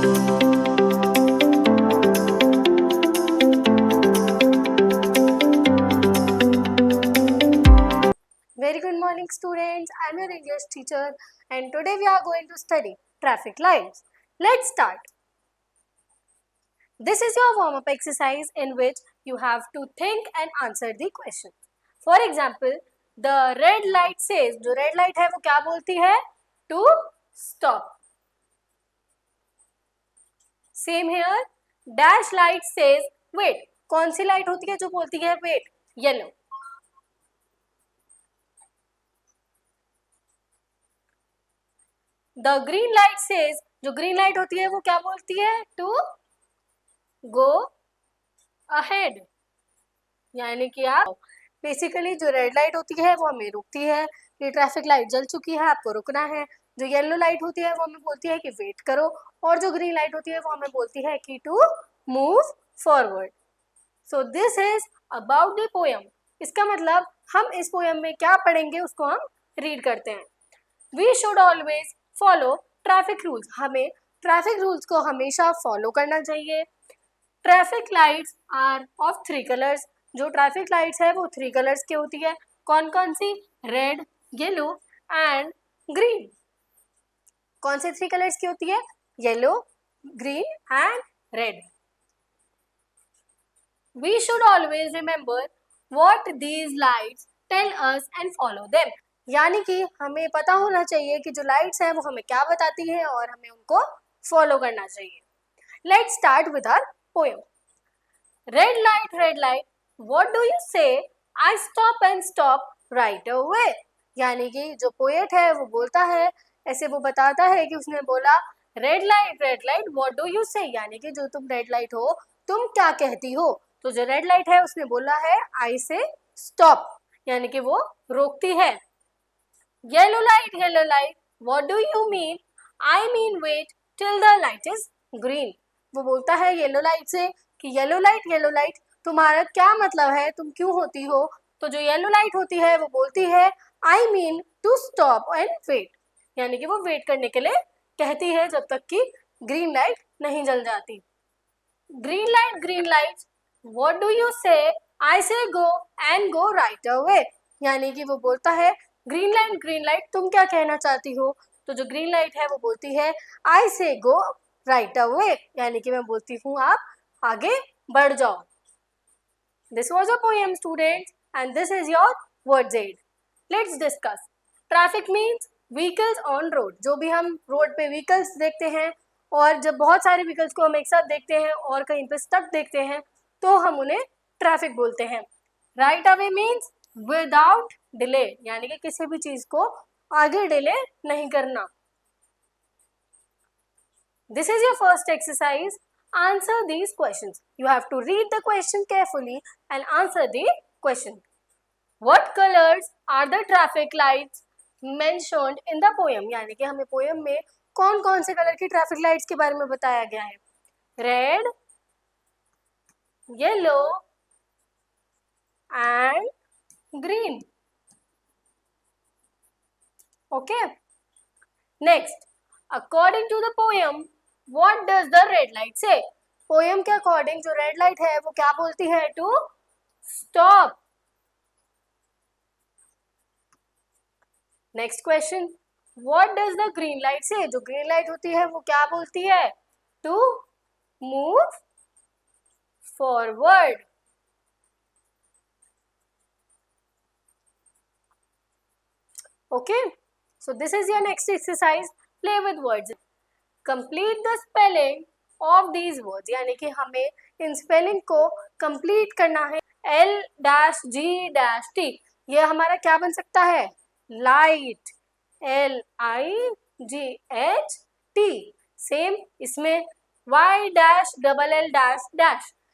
Very good morning students, I am your English teacher and today we are going to study traffic lights. Let's start. This is your warm-up exercise in which you have to think and answer the question. For example, the red light says, जो red light है वो क्या बोलती है? To stop. Same here, dash light says wait. कौन सी light होती है जो बोलती है wait? Yellow. The green light says, जो green light होती है वो क्या बोलती है? To go ahead. यानी कि आप बेसिकली जो रेड लाइट होती है वो हमें रोकती है कि ट्रैफिक लाइट जल चुकी है, आपको रुकना है. जो येलो लाइट होती है वो हमें बोलती है कि वेट करो, और जो ग्रीन लाइट होती है वो हमें बोलती है कि to move forward. So this is about the poem. इसका मतलब हम इस पोयम में क्या पढ़ेंगे उसको हम रीड करते हैं. We should always follow traffic rules. हमें ट्रैफिक रूल्स को हमेशा फॉलो करना चाहिए. Traffic lights are of 3 colours. जो ट्रैफिक लाइट्स है वो 3 कलर्स की होती है. कौन कौन सी? Red, yellow and green. कौन से 3 कलर्स की होती है? Yellow, green and red. We should always remember what these lights tell us and follow them. यानी कि हमें पता होना चाहिए कि जो लाइट्स हैं वो हमें क्या बताती हैं और हमें उनको फॉलो करना चाहिए. Let's start with our poem. Red light what do you say? I stop and stop right away. यानी कि जो पोएट है वो बोलता है, ऐसे वो बताता है कि उसने बोला red light what do you से. यानी कि जो तुम रेड लाइट हो तुम क्या कहती हो. तो जो रेड लाइट है उसने बोला है आई से स्टॉप, यानी कि वो रोकती है. Yellow light what do you mean? I mean wait till the light is green. वो बोलता है येलो लाइट से कि येलो लाइट तुम्हारा क्या मतलब है, तुम क्यों होती हो. तो जो येलो लाइट होती है वो बोलती है I mean to stop and wait. यानी कि वो वेट करने के लिए कहती है जब तक कि ग्रीन लाइट नहीं जल जाती. Green light what do you say? आई से go and go right away. यानी कि वो बोलता है ग्रीन लाइट तुम क्या कहना चाहती हो. तो जो ग्रीन लाइट है वो बोलती है आई से गो राइट अवे. यानी कि मैं बोलती हूँ आप आगे बढ़ जाओ. This was a poem, students, and this is your words aid. Let's discuss. Traffic means vehicles on road. जो भी हम रोड पे व्हीकल्स देखते हैं, और जब बहुत सारे व्हीकल्स को हम एक साथ देखते हैं और कहीं पे स्टक देखते हैं तो हम उन्हें ट्रैफिक बोलते हैं. Right away means without delay. यानी कि किसी भी चीज को आगे डिले नहीं करना. This is your first exercise. Answer these questions. You have to read the question carefully and answer the question. What colors are the traffic lights mentioned in the poem? यानी कि हमें पोएम में कौन कौन से colour की traffic lights के बारे में बताया गया है. Red, yellow and green. Okay. Next, according to the poem What does the red light say? Poem के अकॉर्डिंग जो रेड लाइट है वो क्या बोलती है? To stop. Next question, What does the green light say? जो ग्रीन लाइट होती है वो क्या बोलती है? To move forward. Okay, so this is your next exercise. Play with words. Complete the spelling of these words. यानी कि हमें इन स्पेलिंग को कंप्लीट करना है. L-G-T. ये हमारा क्या बन सकता है? लाइट. L-I-G-H-T. सेम इसमें Y-L-L-.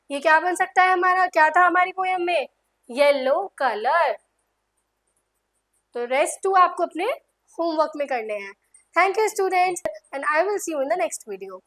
ये क्या बन सकता है हमारा? क्या था हमारी पोएम में? Yellow colour. तो रेस्ट 2 आपको अपने होमवर्क में करने हैं. Thank you students, and I will see you in the next video.